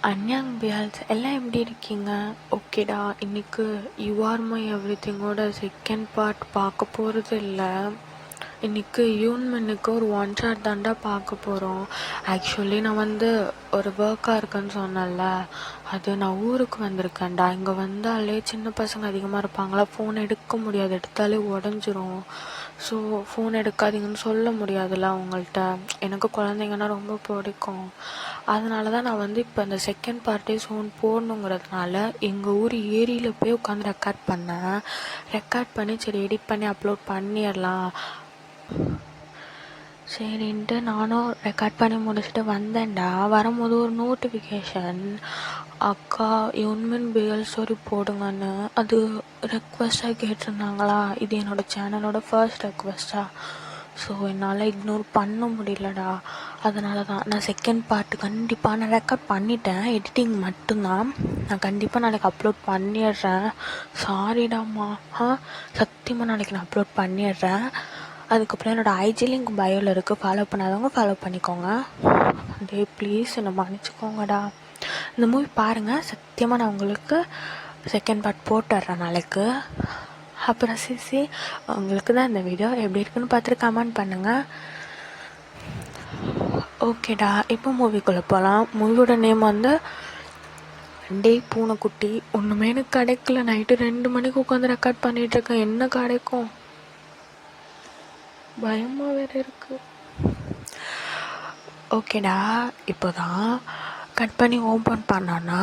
அன்யாங் பியால்ஸ் எல்லாம் எப்படி இருக்கீங்க? ஓகேடா, இன்னைக்கு யூ ஆர் மை எவ்ரி திங்கோட செகண்ட் பார்ட் பார்க்க போகிறது இல்லை. இன்றைக்கி யூன்மென்னுக்கு ஒரு ஒன் ஷாட் தாண்டா பார்க்க போகிறோம். ஆக்சுவலி நான் ஒரு ஒர்க்காக இருக்குன்னு சொன்னேன்ல, அது நான் ஊருக்கு வந்திருக்கேன்டா. இங்கே வந்தாலே சின்ன பசங்க அதிகமாக இருப்பாங்களா, ஃபோன் எடுக்க முடியாது, எடுத்தாலே உடஞ்சிரும். ஸோ ஃபோன் எடுக்காதீங்கன்னு சொல்ல முடியாதுல்ல அவங்கள்ட்ட. எனக்கு குழந்தைங்கன்னா ரொம்ப பிடிக்கும். அதனால தான் நான் இப்போ இந்த செகண்ட் பார்ட்டே சோன் போடணுங்கிறதுனால எங்கள் ஊர் ஏரியில் போய் உட்காந்து ரெக்கார்ட் பண்ணேன். ரெக்கார்ட் பண்ணி சரி எடிட் பண்ணி அப்லோட் பண்ணிடலாம் சரின்ட்டு நானும் ரெக்கார்ட் பண்ணி முடிச்சுட்டு வந்தேன்டா. வரும்போது ஒரு நோட்டிஃபிகேஷன், அக்கா யூன்மென் பிஎல் ஸ்டோரி போடுங்கன்னு அது ரெக்வஸ்ட்டாக கேட்டிருந்தாங்களா. இது என்னோடய சேனலோட ஃபர்ஸ்ட் ரெக்வஸ்ட்டாக. ஸோ என்னால் இக்னோர் பண்ண முடியலடா. அதனால தான் நான் செகண்ட் பார்ட்டு கண்டிப்பாக நான் ரெக்கார்ட் பண்ணிட்டேன், எடிட்டிங் மட்டும்தான். நான் கண்டிப்பாக நாளைக்கு அப்லோட் பண்ணிடுறேன். சாரிடாம்மா, சத்தியமாக நாளைக்கு நான் அப்லோட் பண்ணிடுறேன். அதுக்கப்புறம் என்னோடய ஐஜி லிங்க் பயோவில் இருக்குது, ஃபாலோ பண்ணாதவங்க ஃபாலோ பண்ணிக்கோங்க. டே ப்ளீஸ் என்னை மன்னிச்சிக்கோங்கடா. இந்த மூவி பாருங்கள், சத்தியமாக நான் உங்களுக்கு செகண்ட் பார்ட் போட்டுடுறேன் நாளைக்கு. அப்புறம் சிசி, உங்களுக்கு தான் இந்த வீடியோ எப்படி இருக்குன்னு பார்த்துட்டு கமெண்ட் பண்ணுங்கள். ஓகேடா, இப்போ மூவிக்குள்ளே போகலாம். மூவியோட நேம் டே பூனைக்குட்டி. ஒன்றுமே எனக்கு கிடைக்கல. நைட்டு 2 மணிக்கு உட்காந்து ரெக்கார்ட் பண்ணிகிட்ருக்கேன். என்ன கிடைக்கும்? பயமாக வேறு இருக்குது. ஓகேடா, இப்போ தான் கட் பண்ணி ஓப்பன் பண்ணோன்னா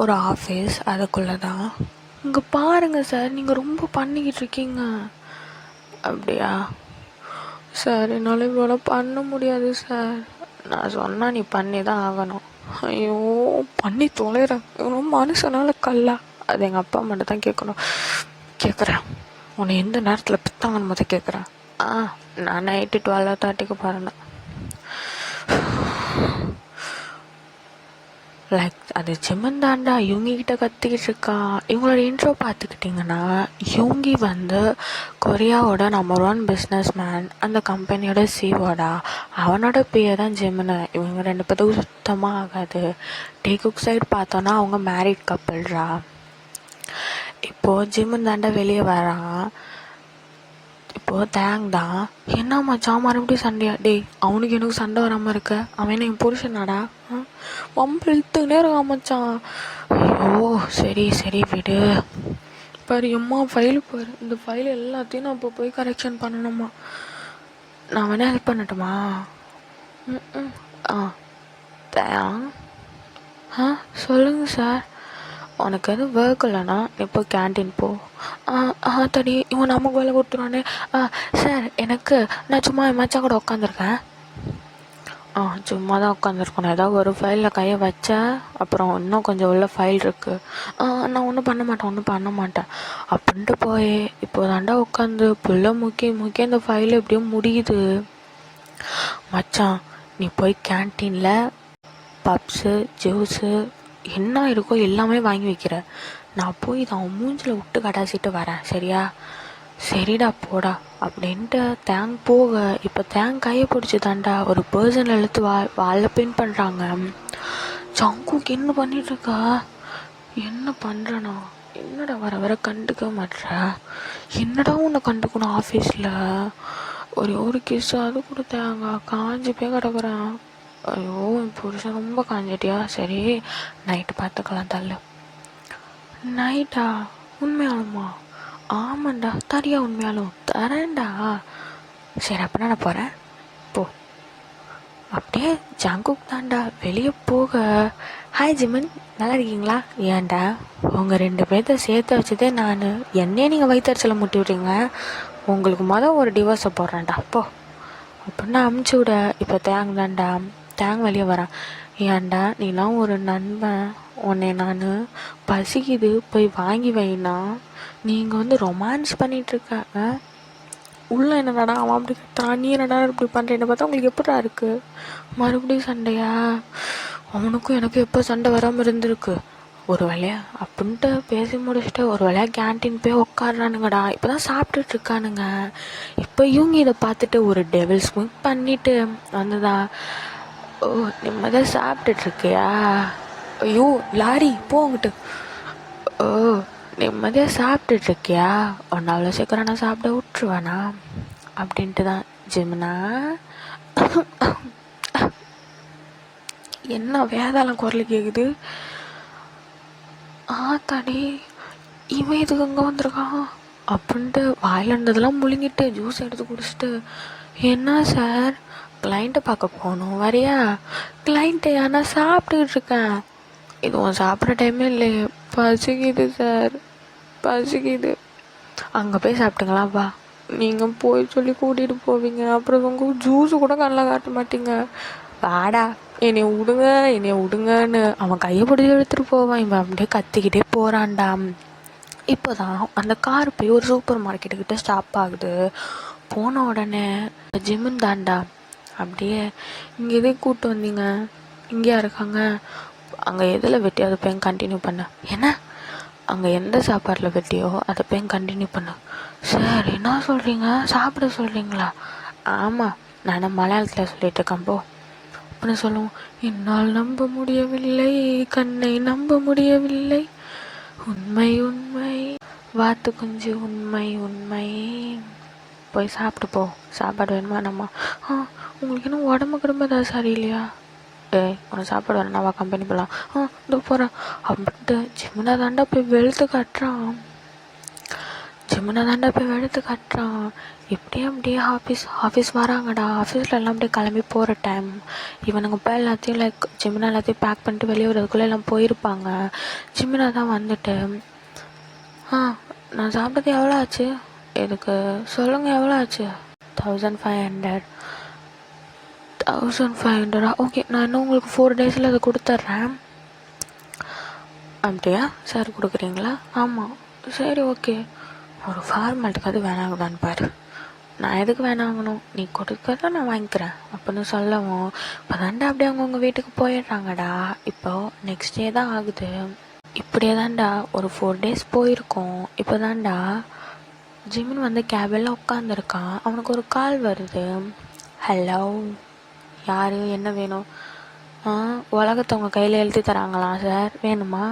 ஒரு ஆஃபீஸ், அதுக்குள்ளே தான். இங்கே பாருங்கள் சார், நீங்கள் ரொம்ப பண்ணிக்கிட்டு இருக்கீங்க. அப்படியா சார்? என்னால் இவ்வளோ பண்ண முடியாது சார். நான் சொன்னால் நீ பண்ணி தான் ஆகணும். ஐயோ, பண்ணி தொலைகிறேன். இவ்வளோ மனுஷனால கல்லா? அது எங்கள் அப்பா மட்டும் தான் கேட்கணும். கேட்குறேன், உன்னை எந்த நேரத்தில் பித்தாங்கன்னு மட்டும் கேட்குறேன். நான் நைட்டு 12:30க்கு பிறந்தேன். லைக் அது ஜிம்மந்தாண்டா யூங்கிக்கிட்ட கற்றுக்கிட்டு இருக்கா. இவங்களோட இன்ட்ரோ பார்த்துக்கிட்டிங்கன்னா, யூங்கி கொரியாவோட நம்பர் 1 பிஸ்னஸ் மேன், அந்த கம்பெனியோட சிஓடா. அவனோட பேர் தான் ஜிம்னு. இவங்க 2 பேத்துக்கும் சுத்தமாக ஆகாது. டேகுக் சைடு பார்த்தோன்னா அவங்க மேரிட் கப்பிள்ரா. இப்போது ஜிம்மந்தாண்டா வெளியே வரான். இப்போது தேங் தான், என்ன மச்சான் மறுபடியும் சண்டையா? டே, அவனுக்கு எனக்கு சண்டை வராமல் இருக்க, அவன் என் புருஷனாடா. வம்பு இழுத்துக்கிட்டே இருக்கான் மச்சான். ஐயோ, சரி சரி விடு. பாரு எம்மா ஃபைலு பாரு, இந்த ஃபைல் எல்லாத்தையும் நான் இப்போ போய் கரெக்ஷன் பண்ணணுமா? நான் வேணா ஹெல்ப் பண்ணட்டுமா? தேங், சொல்லுங்கள் சார். உனக்கு எதுவும் ஒர்க் இல்லைனா இப்போ கேன்டீன் போ. தடி, இவன் நமக்கு வேலை கொடுத்துருவானே. சார் எனக்கு, நான் சும்மா மச்சா கூட உட்காந்துருக்கேன். சும்மா தான் உட்காந்துருக்கணும். ஏதாவது ஒரு ஃபைலில் கையை வச்சேன், அப்புறம் இன்னும் கொஞ்சம் உள்ள ஃபைல் இருக்குது. நான் ஒன்றும் பண்ண மாட்டேன் அப்படின்ட்டு போய் இப்போ தாண்டா உட்காந்து புள்ள முக்கிய இந்த ஃபைல் எப்படியும் முடியுது. மச்சான், நீ போய் கேன்டீனில் பப்ஸு ஜூஸு என்ன இருக்கோ எல்லாமே வாங்கி வைக்கிற. நான் போய் இதை அவன் மூஞ்சில் விட்டு கடாசிட்டு வரேன், சரியா? சரிடா போடா அப்படின்ட்டு தேங் போக, இப்போ தேங் கையை பிடிச்சி தாண்டா ஒரு பர்சன் எழுத்து வாழை பின் பண்ணுறாங்க. ஜங்குக்கு என்ன பண்ணிட்டுருக்கா? என்ன பண்ணுறனா? என்னடா வர வர கண்டுக்க மாட்டேற? என்னடா உன்னை கண்டுக்கணும் ஆஃபீஸில்? ஒரு கிஸ் அது கொடுத்தாங்க, காஞ்சி போய் கிடக்குறேன். ஐயோ, என் புருஷன் ரொம்ப காஞ்சிட்டியா? சரி, நைட்டு பார்த்துக்கலாம் தள்ளு. நைட்டா? உண்மையாலுமா? ஆமாண்டா, தரியா? உண்மையாலும் தரேன்டா. சரி, அப்படின்னா நான் போகிறேன், போ. அப்படியே ஜங்குக் தாண்டா வெளியே போக, ஹாய் ஜிமன், நல்லா இருக்கீங்களா? ஏன்டா உங்கள் 2 பேர்த்த சேர்த்து வச்சதே நான். என்னையே நீங்கள் வயிற்றுச்சலை முட்டி விட்றீங்க. உங்களுக்கு ஒரு டிவோர்ஸை போடுறேன்டா, போ அப்படின்னா அமுச்சு விட. இப்போ தேங் தாண்டா, தேங் வெளியே வரான். ஏன்டா நீலாம் ஒரு நண்பன், உன்னை நான் பசிக்குது போய் வாங்கி வைனா, நீங்கள் ரொமான்ஸ் பண்ணிகிட்ருக்க. உள்ள என்னடா அவன் அப்படி கத்துறான், நீ என்னடா இப்படி பண்ணுறேன்னு பார்த்தா உங்களுக்கு எப்படா இருக்குது? மறுபடியும் சண்டையா? அவனுக்கும் எனக்கும் எப்போ சண்டை வராமல் இருந்திருக்கு? ஒரு வேலையா அப்படின்ட்டு பேசி முடிச்சுட்டு ஒரு வேலையாக கேன்டீன் போய் உட்காடுறானுங்கடா. இப்போ தான் சாப்பிட்டுட்ருக்கானுங்க. இப்போ இவங்க இதை பார்த்துட்டு ஒரு டெவில் ஸ்மிக் பண்ணிட்டு வந்துதான். ஓ, நிம்மதியாக சாப்பிட்டுட்ருக்கியா? ஐயோ லாரி போங்கிட்டு. ஓ, நிம்மதியாக சாப்பிட்டுட்டு இருக்கியா? ஒன்று அவ்வளோ சீக்கிரம் நான் சாப்பிட விட்டுருவேனா அப்படின்ட்டு தான். ஜிம்னா என்ன வேதாளம் குரல் கேட்குது? தடி இவன் இதுக்கு அங்கே வந்திருக்கான் அப்படின்ட்டு வாயில் இருந்ததெல்லாம் முழுங்கிட்டு ஜூஸ் எடுத்து குடிச்சிட்டு, என்ன சார் கிளைண்ட்டை பார்க்க போகணும் வரியா? கிளைண்ட்டை நான் சாப்பிட்டுக்கிட்டு இருக்கேன். இதுவும் சாப்பிட்ற டைமே இல்லையே, பசிக்குது சார் பசிக்குது. அங்கே போய் சாப்பிட்டுங்களாப்பா. நீங்கள் போய் சொல்லி கூட்டிகிட்டு போவீங்க, அப்புறம் உங்கள் ஜூஸு கூட கண்ணில் காட்ட மாட்டீங்க. வாடா என்னை விடுங்கன்னு அவன் கையை பிடிச்சி எடுத்துகிட்டு போவான். இவன் அப்படியே கத்திக்கிட்டே போகிறான்டா. இப்போ தான் அந்த கார் போய் ஒரு சூப்பர் மார்க்கெட்டுக்கிட்ட ஸ்டாப் ஆகுது. போன உடனே ஜிம்முன்னு தாண்டா. அப்படியே இங்கே எதே கூப்பிட்டு வந்தீங்க, இங்கேயா இருக்காங்க, அங்கே எதில் வெட்டியோ அதை போய் கண்டினியூ பண்ண. ஏன்னா அங்கே எந்த சாப்பாட்டில் வெட்டியோ அதை போய் கண்டினியூ பண்ண. சார் என்ன சொல்கிறீங்க, சாப்பிட சொல்கிறீங்களா? ஆமாம், நான் மலையாளத்தில் சொல்லிட்டு இருக்கேன் போ அப்படின்னு சொல்லுவோம். என்னால் நம்ப முடியவில்லை, கண்ணை நம்ப முடியவில்லை, உண்மை உண்மை வாத்து குஞ்சு உண்மை உண்மை. போய் சாப்பிட்டு போ. சாப்பாடு வேணுமா நம்ம? உங்களுக்கு இன்னும் உடம்பு ஏதாவது சரியில்லையா? உனக்கு சாப்பாடு வேணும், நான் கம்பெனி போகலாம். இதோ போகிறேன் அப்படின்ட்டு ஜிம்முனா தாண்டா போய் வெளுத்து காட்டுறான். அப்படியே ஆஃபீஸ் வராங்கடா. ஆஃபீஸில் எல்லாம் அப்படியே கிளம்பி போகிற டைம். இவனுங்க போய் எல்லாத்தையும் ஜிம்முனா எல்லாத்தையும் பேக் பண்ணிட்டு வெளியே வரதுக்குள்ளே எல்லாம் போயிருப்பாங்க. ஜிம்முனா தான் வந்துட்டு, நான் சாப்பிட்டது எவ்வளோ ஆச்சு, எதுக்கு சொல்லுங்கள், எவ்வளோ ஆச்சு? 1500. 1500? ஓகே, நான் இன்னும் உங்களுக்கு 4 days அதை கொடுத்துட்றேன். அப்படியா சார், கொடுக்குறீங்களா? ஆமாம். சரி ஓகே, ஒரு ஃபார்மாலிட்டிக்காவது வேணாங்கதான்னு பாரு. நான் எதுக்கு வேணாங்கணும், நீ கொடுக்கறத நான் வாங்கிக்கிறேன் அப்படின்னு சொல்லவும், இப்போ தாண்டா அப்படியே அவங்கவுங்க வீட்டுக்கு போயிடுறாங்கடா. இப்போ நெக்ஸ்ட் டே தான் ஆகுது. இப்படியே தாண்டா ஒரு 4 days போயிருக்கோம். இப்போ தாண்டா ஜிமின் வந்து கேபெல்லாம் உட்காந்துருக்கான். அவனுக்கு ஒரு கால் வருது. ஹலோ, யார், என்ன வேணும்? உலகத்தை உங்கள் கையில் எழுதி தராங்களாம் சார், வேணுமா?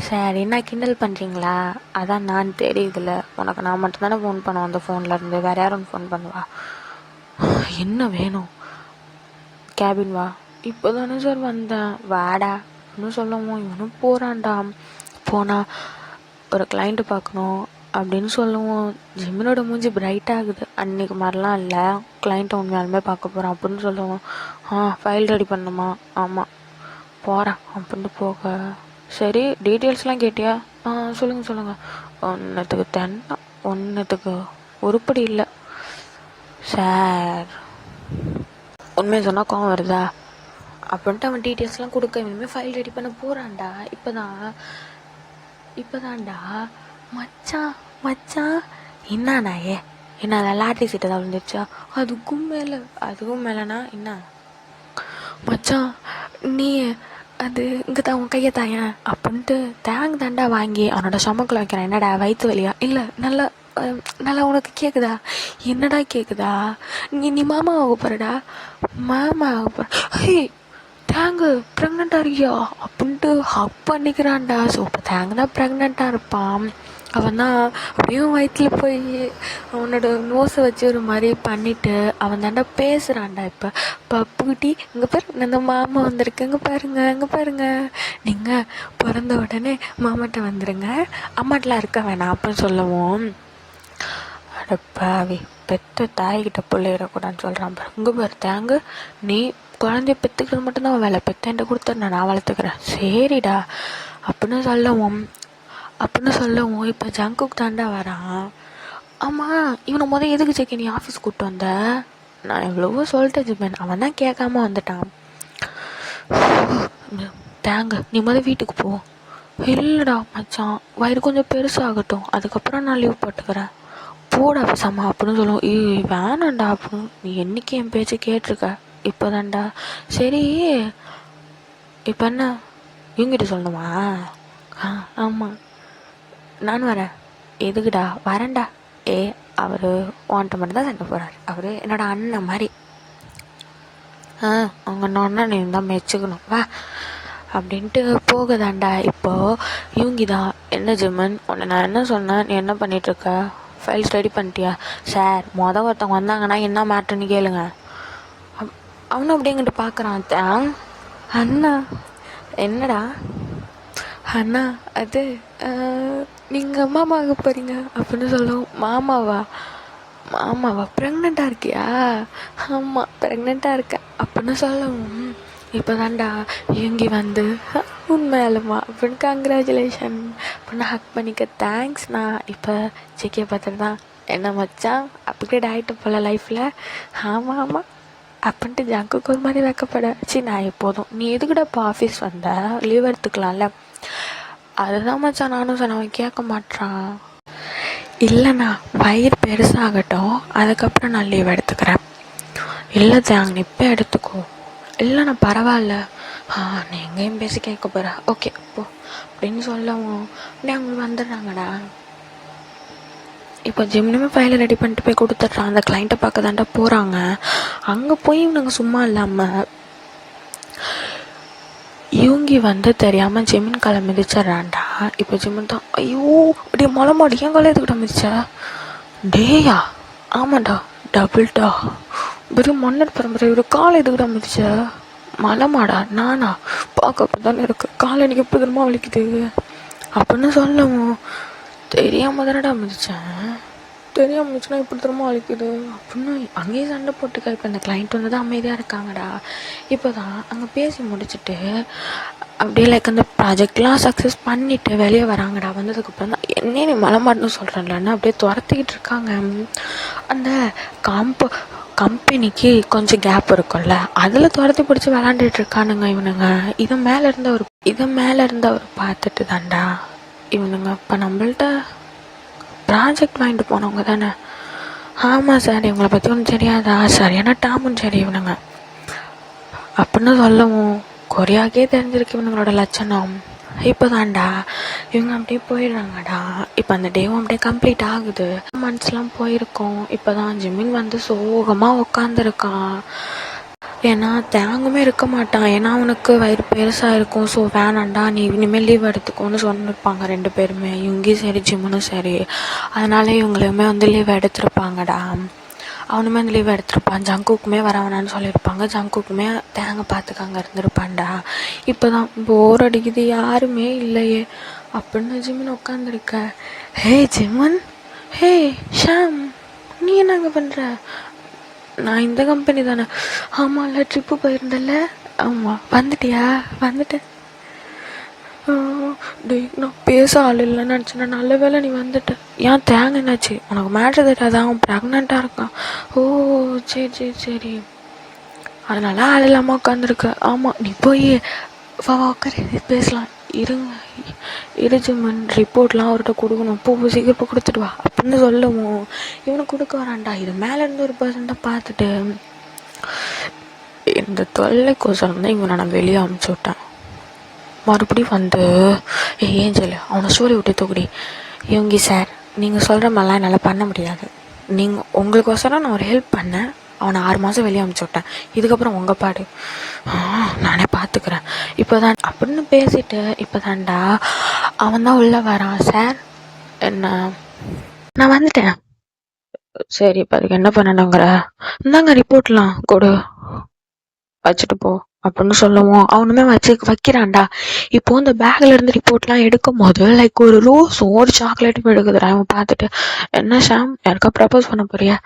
சார் என்ன கிண்டல் பண்ணுறீங்களா? அதான் நான் தெரியுதுல, உனக்கு நான் மட்டும்தானே ஃபோன் பண்ணுவேன் அந்த ஃபோன்லேருந்து, வேறு யாரும் ஃபோன் பண்ணுவா? என்ன வேணும்? கேபின் வா. இப்போ தானே சார் வந்தேன், வாடா இன்னும் சொல்லவும் இவனும் போகிறான்டா. போனால் ஒரு கிளைண்ட்டு பார்க்கணும் அப்படின்னு சொல்லுவோம். ஜிம்மினோட மூஞ்சி பிரைட் ஆகுது. அன்றைக்கி மாதிரிலாம் இல்லை, கிளைண்ட்டை உண்மையாலுமே பார்க்க போகிறான் அப்படின்னு சொல்லுவோம். ஃபைல் ரெடி பண்ணணுமா? ஆமாம், போகிறேன் அப்படின்ட்டு போக. சரி, டீட்டெயில்ஸ்லாம் கேட்டியா? சொல்லுங்கள். ஒன்றுத்துக்கு தென்னை, ஒன்றுத்துக்கு உருப்படி இல்லை சார். உண்மையை சொன்னால் கோவம் வருதா அப்படின்ட்டு அவன் டீட்டெயில்ஸ்லாம் கொடுக்க இனிமேல் ஃபைல் ரெடி பண்ண போகிறான்டா. இப்போதான்டா மச்சான் என்னண்ணா என்ன லாட்ரி சீட்டை தான் விழுந்துருச்சா? அதுக்கும் மேலேனா என்ன மச்சான், நீ அது இங்கே தான் உன் கையை தாயேன் அப்படின்ட்டு தாண்டா வாங்கி அவனோட சமக்கில் வைக்கிறான். என்னடா வயிற்று வலியா? இல்லை, நல்லா உனக்கு கேட்குதா? என்னடா கேட்குதா? நீ மாமா ஆக போகிறடா, மாமா ஆக போகிற. தேங்கு ப்ரெக்னெண்ட்டாக இருக்கியா அப்படின்ட்டு ஹக் பண்ணிக்கிறான்டா. ஸோ இப்போ தேங்கு தான் ப்ரெக்னெண்ட்டாக இருப்பான். அவன் தான் அப்படியும் வயிற்றில் போய் அவனோட நோஸை வச்சு ஒரு மாதிரி பண்ணிவிட்டு அவன் தாண்டா பேசுகிறான்டா. இப்போ பப்புக்குட்டி இங்கே பாரு, அந்த மாமா வந்திருக்கு, இங்கே பாருங்க, நீங்கள் பிறந்த உடனே மாமாட்ட வந்துடுங்க, அம்மாட்டெலாம் இருக்க வேணாம் அப்படின்னு சொல்லவும், அடப்பாவி பெத்த தாய்கிட்ட பிள்ளையிடக்கூடாதுன்னு சொல்கிறான் பாரு. இங்கே பாரு தேங்கு, நீ குழந்தைய பெற்றுக்கிறது மட்டும்தான் வேலை, பெத்தேன்ட்ட கொடுத்த நான் வளர்த்துக்கிறேன், சரிடா அப்படின்னு சொல்லவும் இப்போ ஜங்குக்கு தாண்டா வரான். ஆமாம், இவனை எதுக்கு செக் நீ ஆஃபீஸ் கூப்பிட்டு வந்த? நான் எவ்வளவோ சொல்லிட்டேன் ஜிமன், அவன் தான் கேட்காம வந்துட்டான். தேங்க நீ வீட்டுக்கு போ. இல்லைடா மச்சான், வயிறு கொஞ்சம் பெருசாகட்டும், அதுக்கப்புறம் நான் லீவ் போட்டுக்கிறேன், போடா பேசாமா அப்படின்னு சொல்லுவோம். வேணாண்டா அப்படின்னு, நீ என்னைக்கு என் பேச்சு கேட்டிருக்க, இப்போதான்டா. சரி இப்போ என்ன இவங்கிட்ட சொல்லணுமா? ஆமாம், நான் வரேன். எதுக்குடா? வரேன்டா. அவர் வாண்ட்ட மட்டும் தான் சண்டை போகிறார், அவர் என்னோட அண்ணன் மாதிரி. அவங்க அண்ணன் நீ தான் மெச்சுக்கணும் வா அப்படின்ட்டு போகுதாண்டா. இப்போது இவங்கிதான், என்ன ஜிம்மன் உன்னை நான் என்ன சொன்னேன், நீ என்ன பண்ணிகிட்ருக்க, ஃபைல்ஸ் ரெடி பண்ணிட்டியா? சார் ஒருத்தவங்க வந்தாங்கன்னா என்ன மேட்ருன்னு கேளுங்க. அவனும் அப்படிங்கிட்டு பார்க்குறான். அண்ணா என்னடா அண்ணா அது நீங்கள் மாமாவுக்கு போகிறீங்க அப்படின்னு சொல்லவும், மாமாவா ப்ரெக்னெண்ட்டாக இருக்கியா? ஆமாம் ப்ரெக்னெண்ட்டாக இருக்கேன் அப்படின்னு சொல்லவும், இப்போ தாண்டா இவங்கி வந்து உண்மையாலுமா அப்படின்னு கங்க்ராச்சுலேஷன் அப்படின்னு ஹக் பண்ணிக்க, தேங்க்ஸ்ண்ணா. இப்போ ஜெகே பார்த்துட்டு தான், என்ன மச்சான் அப்கிரேட் ஆகிட்டு போல லைஃப்பில். ஆமாம் அப்படின்ட்டு ஜங்குக்கு ஒரு மாதிரி வைக்கப்பட, நான் எப்போதும் நீ எதுக்கிட்ட இப்போ ஆஃபீஸ் வந்த, லீவ் எடுத்துக்கலாம்ல. அதுதான் மச்சான் நானும் சொன்னேன், அவன் கேட்க மாட்டான். இல்லைண்ணா வயிறு பெருசாகட்டும் அதுக்கப்புறம் நான் லீவ் எடுத்துக்கிறேன். இல்லை தேங்க நீ இப்போ எடுத்துக்கோ. இல்லைண்ணா பரவாயில்ல, நீ எங்கேயும் பேசி கேட்க போகிற, ஓகே அப்போ அப்படின்னு சொல்லவும் நீ அவங்க வந்துடுறாங்கடா. இப்போ ஜிம்னுமே ஃபைலை ரெடி பண்ணிட்டு போய் கொடுத்துட்றான். அந்த கிளைண்ட்டை பார்க்க தாண்டா போகிறாங்க. அங்கே போய் இவனுங்க சும்மா இல்லாமல் இவங்கி வந்து தெரியாமல் ஜிமின் காலை மிதிச்சிட்றான்டா. இப்போ ஜிமின் தான், ஐயோ அப்படியே மொளை மாடி என் காலை எதுக்கிட்ட மிதிச்சா? டேயா ஆமாண்டா டபுள்டா வெறும் மன்னர் பரம்பரை ஒரு காலை எதுக்கிட்ட மிதிச்ச? மலை மாடா நானா பார்க்க அப்படி தானே இருக்கு, காலை எனக்கு எப்படி திரும்ப வலிக்குது அப்படின்னு சொல்லவும், தெரியாமல் தானடா மிதிச்சேன், தெரியாமல் மிதிச்சுனா இப்படி திரும்ப வலிக்குது அப்படின்னு அங்கேயே சண்டை போட்டுக்க. இப்போ இந்த கிளைண்ட் வந்து தான் அமைதியாக இருக்காங்கடா. இப்போ தான் அங்கே பேசி முடிச்சுட்டு அப்படியே லைக் அந்த ப்ராஜெக்ட்லாம் சக்ஸஸ் பண்ணிவிட்டு வெளியே வராங்கடா. வந்ததுக்கப்புறம் தான் என்ன நீ மலை மாட்டேன்னு சொல்கிறேன்லன்னு அப்படியே துரத்திக்கிட்டு இருக்காங்க. அந்த கம்பெனிக்கு கொஞ்சம் கேப் இருக்கும்ல, அதில் துரத்தி பிடிச்சி விளாண்டுட்டு இருக்கானுங்க இவனுங்க. இதை மேலே இருந்தவர் பார்த்துட்டு தாண்டா இவனுங்க இப்போ நம்மள்ட்ட ப்ராஜெக்ட் வாங்கிட்டு போனவங்க தானே. ஆமாம் சார் இவங்களை பற்றி ஒன்றும் தெரியாதா, சரியான டாமுன்னு சரி இவனுங்க அப்படின்னு சொல்லவும், கொரியாக்கே தெரிஞ்சிருக்கு இவனுங்களோட லட்சணம். இப்போ தாண்டா இவங்க அப்படியே போயிடுறாங்கடா. இப்போ அந்த டேவும் அப்படியே கம்ப்ளீட் ஆகுது. மந்த்ஸ்லாம் போயிருக்கோம். இப்போ தான் ஜிமின் வந்து சோகமாக உட்காந்துருக்கான். ஏன்னா தேங்குமே இருக்க மாட்டான், ஏன்னா அவனுக்கு வயிறு பெருசாக இருக்கும். ஸோ வேணாண்டா நீ இனிமேல் லீவ் எடுத்துக்கோன்னு சொன்னிருப்பாங்க ரெண்டு பேருமே, இவங்கேயும் சரி ஜிம்முனும் சரி. அதனால இவங்களுமே வந்து லீவ் எடுத்திருப்பாங்கடா. அவனுமே அந்த லீவ் எடுத்திருப்பான். ஜங்குக்குமே வர வேணான்னு சொல்லியிருப்பாங்க. ஜங்குக்குமே தேங்க பார்த்துக்காங்க இருந்திருப்பான்டா. இப்போ தான் போர் அடிக்குது, யாருமே இல்லையே அப்படின்னு ஜிம்மின் உட்காந்துருக்க. ஹே ஜிம்மன், ஹே ஷாம், நீ என்னங்க பண்ணுற? நான் இந்த கம்பெனி தானே. ஆமாம்ல ட்ரிப்பு போயிருந்தல. ஆமாம் வந்துட்டியா? வந்துட்டேன். டேய் நான் பேச ஆள் இல்லைன்னு நினச்சேன்னா நல்ல வேலை நீ வந்துட்ட. ஏன் தேங்க என்னாச்சு? உனக்கு மேட்ரு தெரியாதா, அவன் ப்ரெக்னெண்ட்டாக இருக்கான். ஓ சரி சரி சரி, அதனால ஆள் இல்லாமல் உட்காந்துருக்க. ஆமாம் நீ போய் வா உட்காரு பேசலாம். இருஜிமன் ரிப்போர்ட்லாம் அவர்கிட்ட கொடுக்கணும், சீக்கிரம் கொடுத்துட்டு வா அப்படின்னு சொல்லுவோம். இவனை கொடுக்க வரான்டா. இது மேலேருந்து ஒரு பர்சன்ட்டாக பார்த்துட்டு இந்த தொல்லைக்கோசரம் தான் இவனை நான் வெளியே அனுப்பிச்சி விட்டேன். மறுபடியும் வந்து ஏன் சொல்லு அவனை ஸ்டோரி விட்டு தூக்குடி. இவங்கி சார் நீங்கள் சொல்கிற மாதிரிலாம் என்னால் பண்ண முடியாது. உங்களுக்கோசரம் நான் ஒரு ஹெல்ப் பண்ணேன், அவனை 6 மாதம் வெளியே அனுப்பிச்சி விட்டேன். இதுக்கப்புறம் உங்கள் பாடு, நானே பார்த்துக்கிறேன் இப்போ தான் அப்படின்னு பேசிட்டு இப்போ தான்டா அவன் தான் உள்ளே வரான். சார் என்ன, நான் வந்துட்டேன். சரி இப்போ அதுக்கு என்ன பண்ணணுங்கிற? இந்தாங்க ரிப்போர்ட்லாம் கொடு, வச்சுட்டு போ அப்படின்னு சொல்லவும் அவனுமே வைக்கிறான்டா. இப்போ இந்த பேக்ல இருந்து ரிப்போர்ட்லாம் எடுக்கும் போது லைக் ஒரு ரோஸும் ஒரு சாக்லேட்டும் எடுக்குதுடா. அவன் பார்த்துட்டு, என்ன ஷாம் யாருக்கா ப்ரப்போஸ் பண்ண போறியா?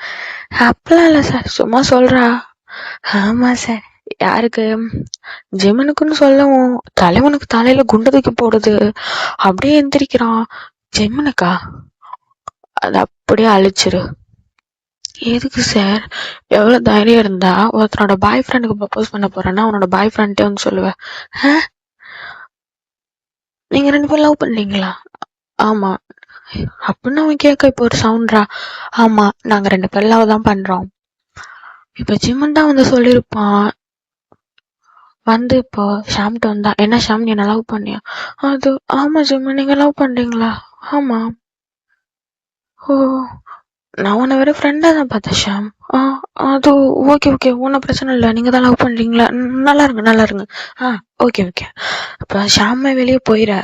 அப்படிலாம் இல்லை சார், சும்மா சொல்றா. ஆமா சார். யாருக்கு? ஜெமனுக்குன்னு சொல்லவும் தலைவனுக்கு தலையில குண்டு தூக்கி போடுது. அப்படியே எந்திரிக்கிறான். ஜெமனுக்கா? அது அப்படியே அழிச்சிரு. எதுக்கு சார்? எவ்வளோ தைரியம் இருந்தா ஒருத்தனோட பாய் ஃப்ரெண்டுக்கு ப்ரப்போஸ் பண்ண போறேன்னா அவனோட பாய் ஃப்ரெண்ட்டே வந்து சொல்லுவேன். நீங்க 2 பேரும் லவ் பண்ணீங்களா? ஆமா அப்படின்னு அவன் கேட்க இப்போ ஒரு சவுண்ட்ரா. ஆமா நாங்க 2 பேரும் லவ் தான் பண்றோம். இப்போ ஜிம்மன் தான் வந்து சொல்லியிருப்பான். வந்து இப்போ ஷாம்கிட்ட வந்தா, என்ன ஷாம் நீ என்ன லவ் பண்ணியா? அது ஆமா ஜிம்மன், நீங்க லவ் பண்றீங்களா? ஆமா. ஓ நான் உன்னை வேற ஃப்ரெண்டாக தான் பார்த்தேன் ஷாம். அது ஓகே ஓகே, ஒன்றும் பிரச்சனை இல்லை. நீங்கள் தான் லவ் பண்ணுறீங்களா? நல்லா இருங்க நல்லா இருங்க. Okay okay. அப்போ ஷாமை வெளியே போயிட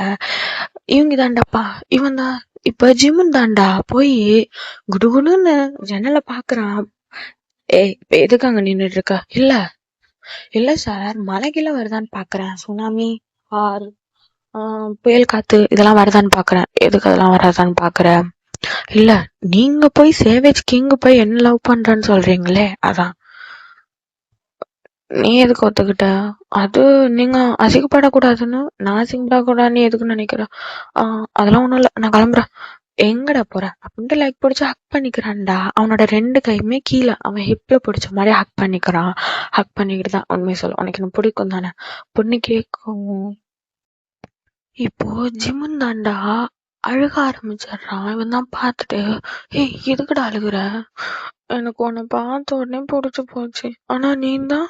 இவங்க தாண்டாப்பா, இவன் தான் இப்போ ஜிம்முன் தாண்டா போய் குடுகுடுன்னு ஜன்னலை பார்க்குறான். இப்போ எதுக்கு அங்கே நின்றுட்டு இருக்க? இல்லை இல்லை சார், மழை கீழே வருதான்னு பார்க்குறேன். சுனாமி ஆர் புயல் காத்து இதெல்லாம் வருதான்னு பார்க்குறேன். எதுக்கு அதெல்லாம் வராதான்னு பார்க்குறேன். இல்ல, நீங்க போய் சேவேஜ் கிங் போய் என்ன லவ் பண்றேன்னு சொல்றீங்களே, அதான். நீ எதுக்கு ஒத்துக்கிட்ட? அது நீங்க அசிங்கப்படக்கூடாதுன்னு, நான் அசிங்கப்படக்கூடாதுன்னு எதுக்குன்னு நினைக்கிறேன். அதெல்லாம் ஒண்ணும் இல்ல, நான் கிளம்புறேன். எங்கடா போற அப்படின்ட்டு லைக் பிடிச்சி ஹக் பண்ணிக்கிறான்டா. அவனோட 2 கையுமே கீழே அவன் ஹிப்ல பிடிச்ச மாதிரி ஹக் பண்ணிக்கிறான். ஹக் பண்ணிக்கிட்டு தான் உண்மையை சொல்ல, உனக்கு என்ன பிடிக்கும் தானே பொண்ணு கேட்கும். இப்போ ஜிம்முன் தாண்டா அழுக ஆரம்பிச்சிடுறான். இவன் தான் பார்த்துட்டு, ஏய் எதுக்குடா அழுகுற? எனக்கு உன்னை பார்த்த உடனே பிடிச்சி போச்சு. ஆனா நீ தான்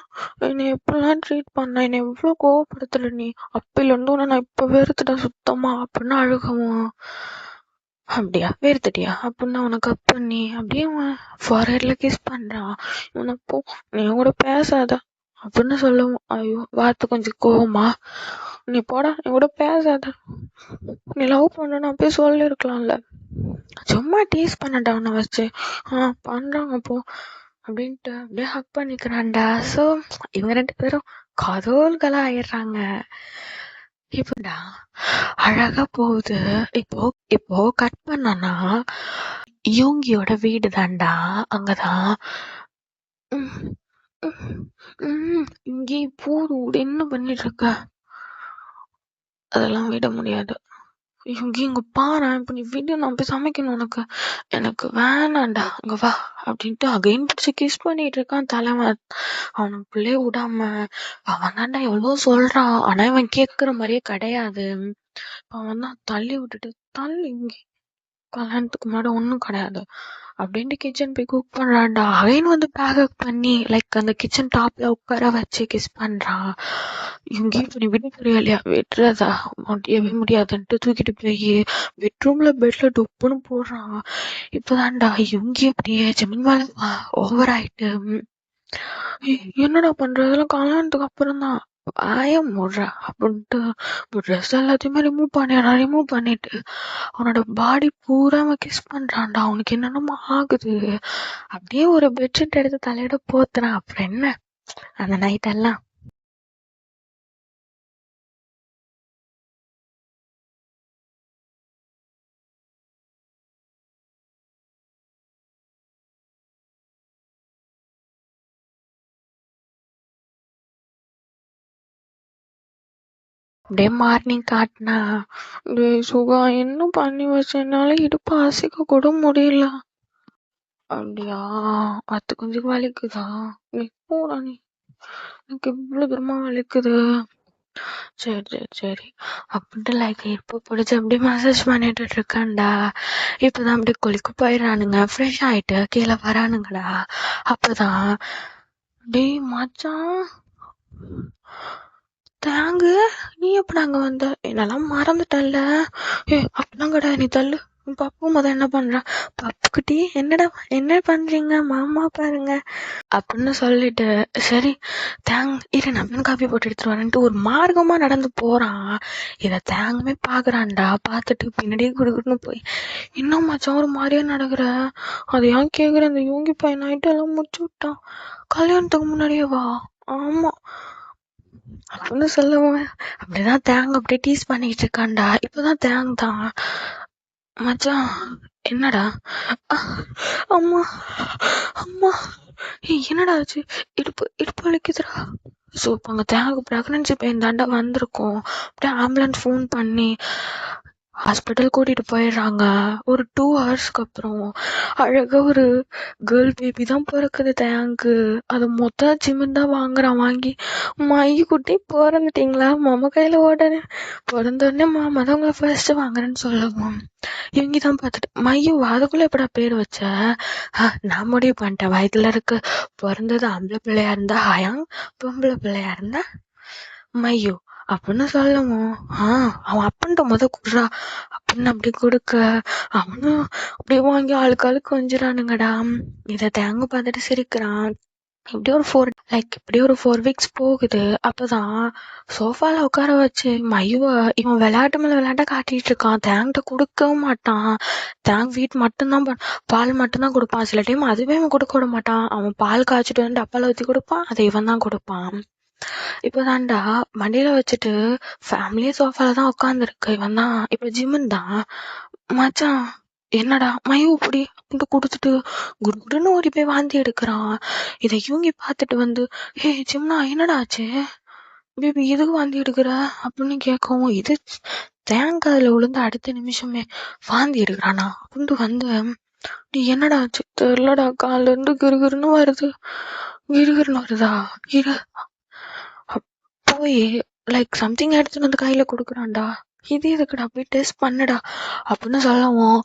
என்னை எப்படிலாம் ட்ரீட் பண்ண, என்னை எவ்வளோ கோவப்படுத்தல நீ. அப்பிலேருந்து உன்னை நான் இப்போ வெறுத்துட்டேன் சுத்தமா அப்படின்னு அழுகவும். அப்படியா வெறுத்துட்டியா அப்படின்னா உனக்கு அப் பண்ணி அப்படியே ஃபார்ஹெட்ல கிஸ் பண்றான். உனப்போ நீ கூட பேசாத அப்படின்னு சொல்லவும், ஐயோ வார்த்தை கொஞ்சம் கோவமா, நீ போடா என் கூட பேசாத, நீ லவ் பண்ணணும் அப்படியே சொல்லிருக்கலாம்ல, சும்மா டீஸ் பண்ணடா உன்னை வச்சு. பண்றாங்க போ அப்படின்ட்டு அப்படியே ஹக் பண்ணிக்கிறான்டா. ஸோ இவங்க 2 பேரும் காதோல்களா ஆயிடுறாங்க. இப்படா அழகா போகுது. இப்போ இப்போ கட் பண்ணனா யூங்கியோட வீடு தான்டா. அங்கதான் இங்கே போதும், என்ன பண்ணிட்டு இருக்க? அதெல்லாம் விட முடியாது. இங்க பாரு, இப்ப நீ விடு, நான் போய் சமைக்கணும். எனக்கு வேணாண்டா, அங்க வா அப்படின்ட்டு அகைன் பிடிச்சி கிஸ் பண்ணிட்டு இருக்கான் தலைவன். அவனுக்கு பிள்ளைய விடாம. அவன் தாண்டா எவ்வளவு சொல்றான், ஆனா இவன் கேக்குற மாதிரியே கிடையாது. அவன் தான் தள்ளி விட்டுட்டு, தள்ளி இங்க கல்யாணத்துக்கு முன்னாடி ஒண்ணும் கிடையாது அப்படின்ட்டு கிச்சன் போய் குக் பண்றான்டா. அகைன் வந்து பேக் பண்ணி லைக் அந்த கிச்சன் டாப்ல உட்கார வச்சு கிஸ் பண்றான். இங்கேயும் இப்ப நீ விட புரியலையா? விட்டுறதா முடியவே முடியாதுன்ட்டு தூக்கிட்டு போய் பெட்ரூம்ல பெட்ல டொப்புன்னு போடுறான். இப்பதான்டா இங்கேயும் அப்படியே ஜமீன் மேல ஓவர் ஆயிட்டு, என்னடா பண்றதெல்லாம் கல்யாணத்துக்கு அப்புறம் தான் மூடுற அப்படின்ட்டு ட்ரெஸ் எல்லாத்தையுமே ரிமூவ் பண்ணிட்டு அவனோட பாடி பூரா அவன் கிஸ் பண்றான்டா. அவனுக்கு என்னென்னமோ ஆகுது. அப்படியே ஒரு பெட்ஷீட் எடுத்து தலையிட போத்துறான். அப்புறம் என்ன அந்த நைட் எல்லாம் அப்படியே மார்னிங் காட்டினா, சுகா என்ன பண்ணி வச்சனால இடுப்பு அசைக்க கூட முடியல. அப்படியா? அது கொஞ்சம் வலிக்குதா? நீ போடா, நீ எனக்கு இவ்வளவு தூரமா வலிக்குது. சரி சரி சரி அப்படின்ட்டு லைக் இப்போ பிடிச்சி அப்படியே மசாஜ் பண்ணிட்டு இருக்கான்டா. இப்பதான் அப்படியே குளிக்க போயிடறானுங்க. ஃப்ரெஷ் ஆயிட்டு கீழே வரானுங்கடா. அப்பதான் டேய் மச்சான் தேங்கு, நீ எப்படி அங்க வந்த? என்னெல்லாம் மறந்துட்டல்ல. அப்படிலாம் கிடையாது, நீ தள்ளு. பப்பு முதல் என்ன பண்ற? பப்பு குட்டி என்ன பண்றீங்க? மாமா பாருங்க அப்படின்னு சொல்லிட்டு, சரி இரு நான் காப்பி போட்டு எடுத்துட்டு வரேன்ட்டு ஒரு மார்க்கமா நடந்து போறான். இத தேங்குமே பாக்குறான்டா. பாத்துட்டு பின்னாடியே குடுக்குன்னு போய், இன்னும் மச்சான் ஒரு மாதிரியா நடக்குற? அது ஏன் கேக்குற? இந்த யூங்கி பையன் நைட்டு எல்லாம் முடிச்சு விட்டான். கல்யாணத்துக்கு முன்னாடியே வா. ஆமா அப்படின்னு சொல்லுவேன். அப்படிதான் தேங்க அப்படியே டீஸ் பண்ணிட்டு இருக்கான்டா. இப்பதான் தேங்க தான், மச்சான் என்னடா? அம்மா அம்மா என்னடா ஆச்சு? இடுப்பு வலிக்குதுடா. ஸோ இப்போ அங்கே தேங்க ப்ரெக்னன்சி பெயின் தாண்டா வந்திருக்கோம். அப்படியே ஆம்புலன்ஸ் ஃபோன் பண்ணி ஹாஸ்பிட்டல் கூட்டிட்டு போயிடுறாங்க. ஒரு 2 ஹவர்ஸ்க்கு அப்புறம் அழகா ஒரு கேர்ள் பேபி தான் பிறக்குது தேங்கு. அது மொத்தம் ஜிம்மின் தான் வாங்குறான். வாங்கி மைய குட்டி பிறந்துட்டீங்களா மாமா கையில ஓடனே பிறந்தோடனே மாமா தான் உங்களை ஃபர்ஸ்ட் வாங்குறேன்னு சொல்லுவோம். இவங்க தான் பார்த்துட்டு மையம் அதுக்குள்ள எப்படா பேர் வச்ச? நான் முடிவு பண்ணிட்டேன், வயதுல இருக்கு. பிறந்தது ஆம்பளை பிள்ளையா இருந்தா ஹயாங், பொம்பளை பிள்ளையா இருந்தா மையோ அப்படின்னு சொல்லவும், அவன் அப்பன்ட்ட குடுறா அப்படின்னு அப்படி கொடுக்க அவனும் அப்படியே வாங்கி ஆளுக்கு கொஞ்சிறானுங்கடா. இதை தேங்க பார்த்துட்டு சிரிக்கிறான். இப்படியே ஒரு 4 வீக்ஸ் போகுது. அப்பதான் சோஃபால உட்கார வச்சு இவன் விளையாட்டு மேல விளையாட்ட காட்டிட்டு இருக்கான். தேங்கிட்ட கொடுக்கவும் மாட்டான். தேங்க் வீட் மட்டும்தான் பால் மட்டும்தான் கொடுப்பான். சில டைம் அதுவே அவன் கொடுக்க விட மாட்டான். அவன் பால் காய்ச்சிட்டு வந்து டப்பால ஊற்றி கொடுப்பான். அதை இவன் தான் கொடுப்பான். இப்பதான்டா மடியில வச்சுட்டு ஃபேமிலியே சோஃபால தான் உட்காந்துருக்கு. இவன் தான் இப்ப ஜிம்மன் தான். மச்சான் என்னடா மயு இப்படி அப்படின்ட்டு கொடுத்துட்டு குடுகுடுன்னு ஓடி போய் வாந்தி எடுக்கிறான். இதை இவங்க பார்த்துட்டு வந்து, ஹே ஜிம்னா என்னடா ஆச்சு பேபி, எதுக்கு வாந்தி எடுக்கிற அப்படின்னு கேட்கவும், இது தேங்காயில விழுந்து அடுத்த நிமிஷமே வாந்தி எடுக்கிறானா அப்படின்ட்டு வந்து, நீ என்னடா ஆச்சு தெரியலடா, காலில இருந்து கிருகிருன்னு வருதா இரு போய் சம்திங் எடுத்துட்டு வந்து கையில கொடுக்குறான்டா. இது எதுக்குடா போய் டெஸ்ட் பண்ணுடா அப்படின்னு சொல்லவும்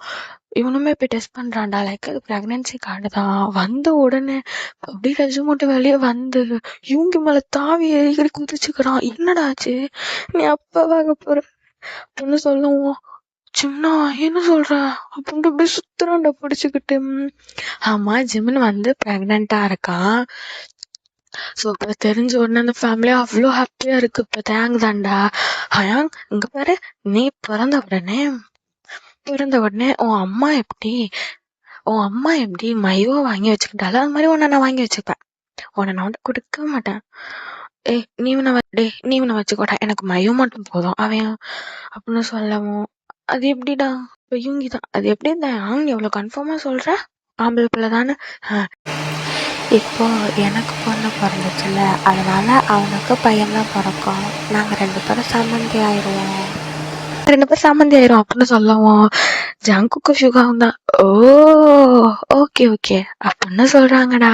இவனுமே போய் டெஸ்ட் பண்றான்டா. அது பிரெக்னன்சி கார்டு தான். வந்த உடனே அப்படியே ரெஜிமெண்ட் வெளியே வந்து இவங்க மேல தாவி எறிகிற குதிச்சுக்கிறான். என்னடா ஆச்சு, நீ அப்பாவாக போற அப்படின்னு சொல்லவும், சிம்னா என்ன சொல்ற அப்படின்ட்டு அப்படியே சுத்துறான்டா பிடிச்சுக்கிட்டு. ஆமா, ஜிம்னு வந்து பிரெக்னண்டா இருக்கான். ஸோ இப்போ தெரிஞ்ச உடனே அந்த ஃபேமிலியா அவ்வளோ ஹாப்பியா இருக்கு. இப்போ தாண்டா ஹயாங் இங்க பாரு, நீ பிறந்த உடனே உன் அம்மா எப்படி மையோ வாங்கி வச்சுக்கிட்டாலும் அது மாதிரி உன்னை நான் வாங்கி வச்சுப்பேன். உன்னை நான் வந்து கொடுக்க மாட்டேன். நீ இவனை வச்சுக்கோடா, எனக்கு மையோ மட்டும் போதும் அவன் அப்படின்னு சொல்லவும், அது எப்படிடா இப்போ இவங்கிதான் அது எப்படி தான் எவ்வளோ கன்ஃபார்மா சொல்ற, ஆம்பளை பிள்ளை தானே. இப்போ எனக்கு பொண்ணு பிறந்துச்சுல்ல, அதனால அவனுக்கு பையன்தான் பிறக்கும். நாங்கள் 2 பேரும் சம்மந்தி ஆயிடுவோம் அப்படின்னு சொல்லவும், ஜங்குக்கும் ஷுகாவும் தான் ஓ ஓகே ஓகே அப்படின்னு சொல்றாங்கடா.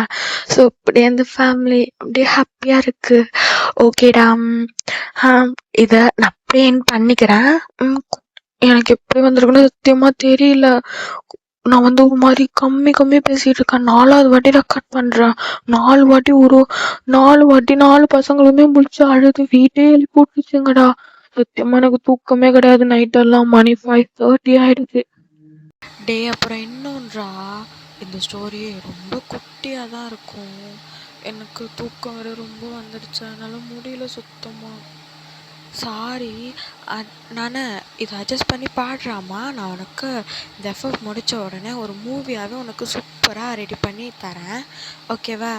ஸோ அப்படியே அந்த ஃபேமிலி அப்படியே ஹாப்பியா இருக்கு. ஓகேடா, இதை நான் அப்படியே பண்ணிக்கிறேன். எனக்கு எப்படி வந்திருக்குன்னு சத்தியமா தெரியல. நான் வந்து ஒரு மாதிரி கம்மி பேசிட்டு இருக்கேன். 4வது வாட்டி ரெக்கார்ட் பண்றேன். 4 வாட்டி 4 பசங்களுமே முடிச்சு அழுது வீட்டே எழுப்பி விட்டுச்சுங்கடா. சத்தியமா எனக்கு தூக்கமே கிடையாது. நைட்டெல்லாம் மணி 5:30 ஆயிடுச்சு. டே அப்புறம் இன்னொன்றா, இந்த ஸ்டோரி ரொம்ப குட்டியாக தான் இருக்கும். எனக்கு தூக்கம் வேற ரொம்ப வந்துடுச்சு, அதனால முடியல சுத்தமா. சாரி. நான் இதை அட்ஜஸ்ட் பண்ணி பாடுறாமா. நான் உனக்கு இந்த எஃபர்ட் முடித்த உடனே ஒரு மூவியாகவே உனக்கு சூப்பராக ரெடி பண்ணி தரேன், ஓகேவா?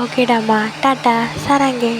ஓகேடாம்மா, டாட்டா, சரங்கே.